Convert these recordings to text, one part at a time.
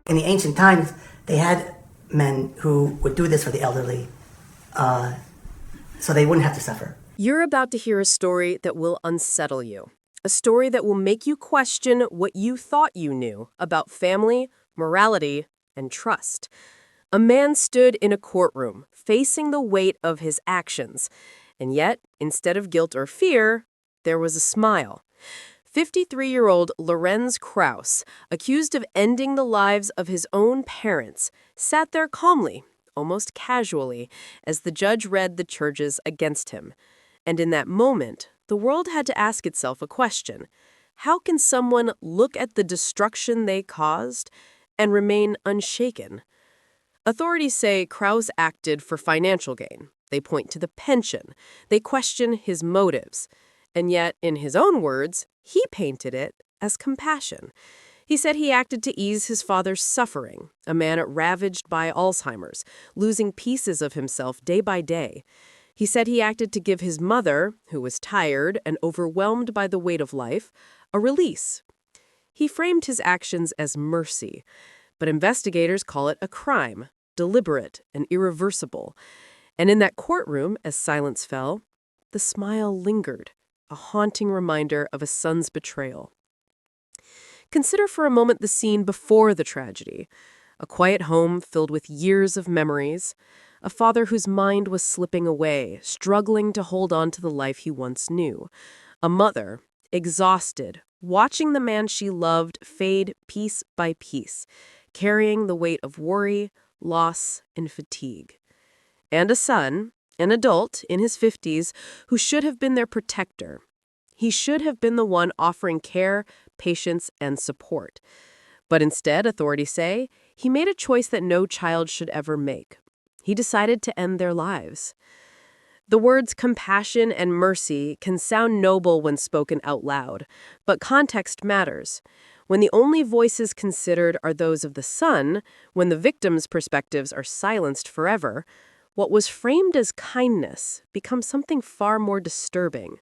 In the ancient times, they had men who would do this for the elderly, so they wouldn't have to suffer. You're about to hear a story that will unsettle you. A story that will make you question what you thought you knew about family, morality, and trust. A man stood in a courtroom, facing the weight of his actions. And yet, instead of guilt or fear, there was a smile. 53-year-old Lorenz Kraus, accused of ending the lives of his own parents, sat there calmly, almost casually, as the judge read the charges against him. And in that moment, the world had to ask itself a question. How can someone look at the destruction they caused and remain unshaken? Authorities say Kraus acted for financial gain. They point to the pension. They question his motives. And yet, in his own words, he painted it as compassion. He said he acted to ease his father's suffering, a man ravaged by Alzheimer's, losing pieces of himself day by day. He said he acted to give his mother, who was tired and overwhelmed by the weight of life, a release. He framed his actions as mercy, but investigators call it a crime, deliberate and irreversible. And in that courtroom, as silence fell, the smile lingered, a haunting reminder of a son's betrayal. Consider for a moment the scene before the tragedy. A quiet home filled with years of memories. A father whose mind was slipping away, struggling to hold on to the life he once knew. A mother, exhausted, watching the man she loved fade piece by piece, carrying the weight of worry, loss, and fatigue. And a son, an adult in his 50s, who should have been their protector. He should have been the one offering care, patience, and support. But instead, authorities say, he made a choice that no child should ever make. He decided to end their lives. The words compassion and mercy can sound noble when spoken out loud, but context matters. When the only voices considered are those of the son, when the victim's perspectives are silenced forever, what was framed as kindness becomes something far more disturbing.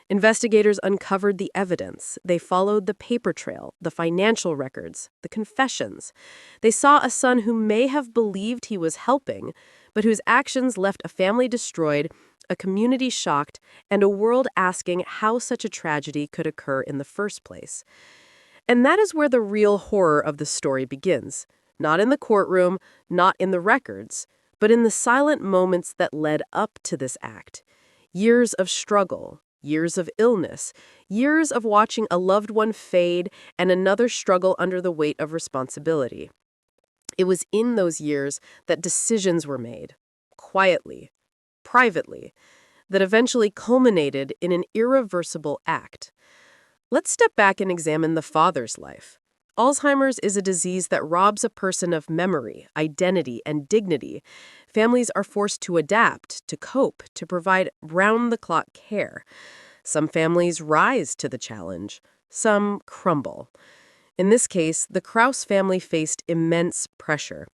Investigators uncovered the evidence. They followed the paper trail, the financial records, the confessions. They saw a son who may have believed he was helping, but whose actions left a family destroyed, a community shocked, and a world asking how such a tragedy could occur in the first place. And that is where the real horror of the story begins. Not in the courtroom, not in the records, but in the silent moments that led up to this act. Years of struggle, years of illness, years of watching a loved one fade and another struggle under the weight of responsibility. It was in those years that decisions were made, quietly, privately, that eventually culminated in an irreversible act. Let's step back and examine the father's life. Alzheimer's is a disease that robs a person of memory, identity, and dignity. Families are forced to adapt, to cope, to provide round-the-clock care. Some families rise to the challenge. Some crumble. In this case, the Kraus family faced immense pressure.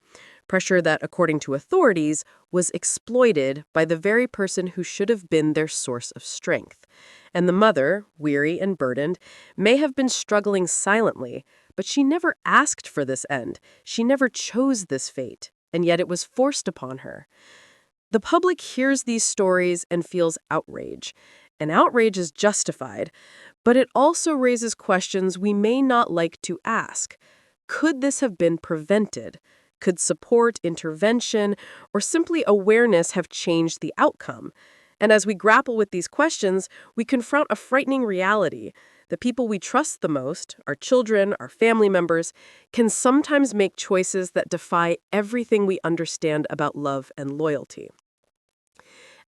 Pressure that, according to authorities, was exploited by the very person who should have been their source of strength. And the mother, weary and burdened, may have been struggling silently, but she never asked for this end. She never chose this fate, and yet it was forced upon her. The public hears these stories and feels outrage. And outrage is justified, but it also raises questions we may not like to ask. Could this have been prevented? Could support, intervention, or simply awareness have changed the outcome? And as we grapple with these questions, we confront a frightening reality. The people we trust the most, our children, our family members, can sometimes make choices that defy everything we understand about love and loyalty.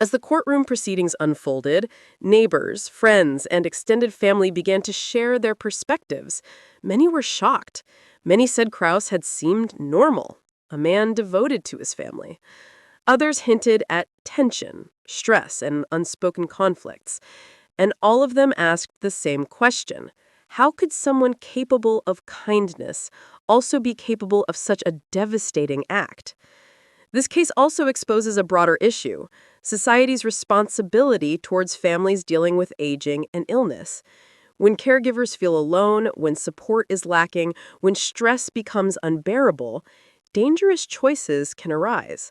As the courtroom proceedings unfolded, neighbors, friends, and extended family began to share their perspectives. Many were shocked. Many said Kraus had seemed normal, a man devoted to his family. Others hinted at tension, stress, and unspoken conflicts. And all of them asked the same question. How could someone capable of kindness also be capable of such a devastating act? This case also exposes a broader issue, society's responsibility towards families dealing with aging and illness. When caregivers feel alone, when support is lacking, when stress becomes unbearable, dangerous choices can arise.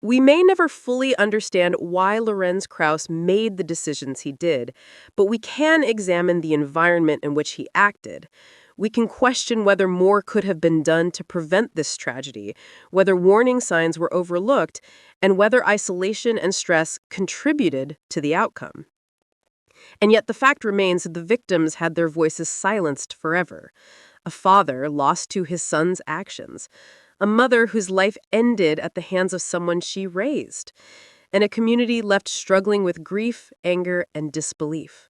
We may never fully understand why Lorenz Kraus made the decisions he did, but we can examine the environment in which he acted. We can question whether more could have been done to prevent this tragedy, whether warning signs were overlooked, and whether isolation and stress contributed to the outcome. And yet the fact remains that the victims had their voices silenced forever. A father lost to his son's actions, a mother whose life ended at the hands of someone she raised, and a community left struggling with grief, anger, and disbelief.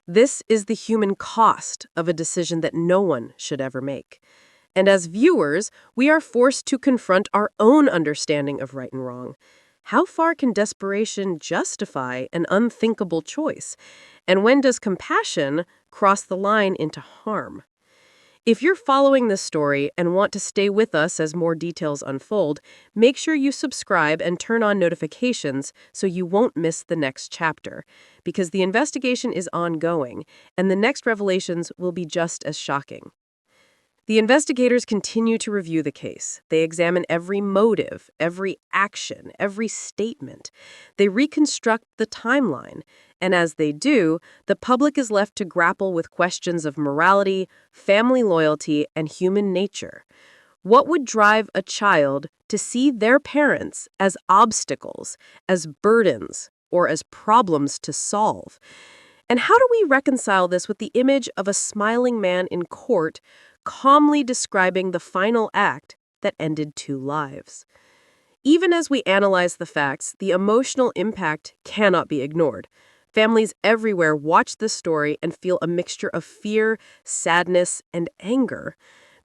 This is the human cost of a decision that no one should ever make. And as viewers, we are forced to confront our own understanding of right and wrong. How far can desperation justify an unthinkable choice? And when does compassion cross the line into harm? If you're following this story and want to stay with us as more details unfold, make sure you subscribe and turn on notifications so you won't miss the next chapter, because the investigation is ongoing, and the next revelations will be just as shocking. The investigators continue to review the case. They examine every motive, every action, every statement. They reconstruct the timeline. And as they do, the public is left to grapple with questions of morality, family loyalty, and human nature. What would drive a child to see their parents as obstacles, as burdens, or as problems to solve? And how do we reconcile this with the image of a smiling man in court, calmly describing the final act that ended 2 lives? Even as we analyze the facts, the emotional impact cannot be ignored. Families everywhere watch this story and feel a mixture of fear, sadness, and anger.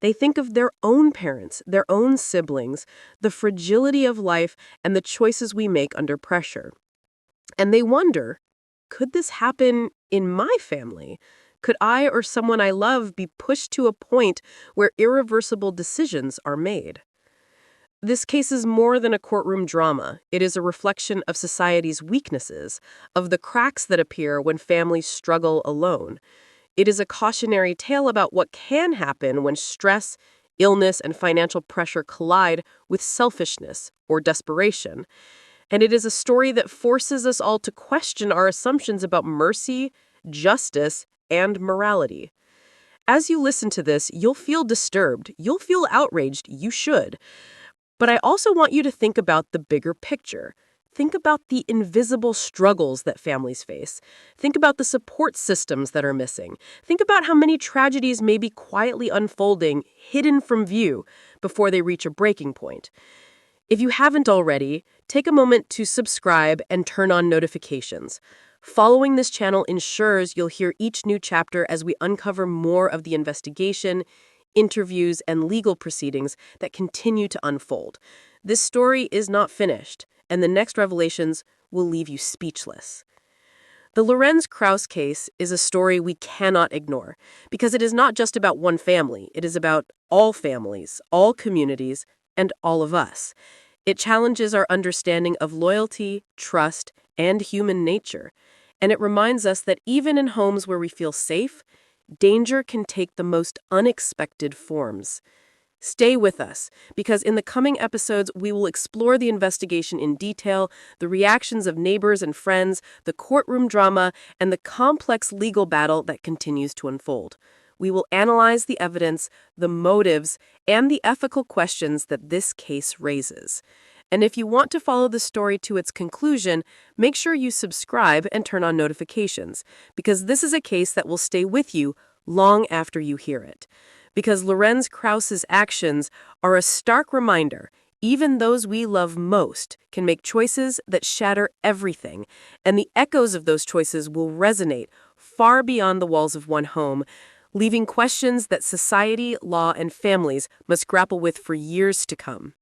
They think of their own parents, their own siblings, the fragility of life, and the choices we make under pressure. And they wonder, could this happen in my family? Could I or someone I love be pushed to a point where irreversible decisions are made? This case is more than a courtroom drama. It is a reflection of society's weaknesses, of the cracks that appear when families struggle alone. It is a cautionary tale about what can happen when stress, illness, and financial pressure collide with selfishness or desperation. And it is a story that forces us all to question our assumptions about mercy, justice, and morality. As you listen to this, you'll feel disturbed. You'll feel outraged. You should. But I also want you to think about the bigger picture. Think about the invisible struggles that families face. Think about the support systems that are missing. Think about how many tragedies may be quietly unfolding, hidden from view, before they reach a breaking point. If you haven't already, take a moment to subscribe and turn on notifications. Following this channel ensures you'll hear each new chapter as we uncover more of the investigation, interviews, and legal proceedings that continue to unfold. This story is not finished, and the next revelations will leave you speechless. The Lorenz Kraus case is a story we cannot ignore, because it is not just about one family. It is about all families, all communities, and all of us. It challenges our understanding of loyalty, trust, and human nature. And it reminds us that even in homes where we feel safe, danger can take the most unexpected forms. Stay with us, because in the coming episodes, we will explore the investigation in detail, the reactions of neighbors and friends, the courtroom drama, and the complex legal battle that continues to unfold. We will analyze the evidence, the motives, and the ethical questions that this case raises. And if you want to follow the story to its conclusion, make sure you subscribe and turn on notifications, because this is a case that will stay with you long after you hear it. Because Lorenz Kraus's actions are a stark reminder, even those we love most can make choices that shatter everything, and the echoes of those choices will resonate far beyond the walls of one home, leaving questions that society, law, and families must grapple with for years to come.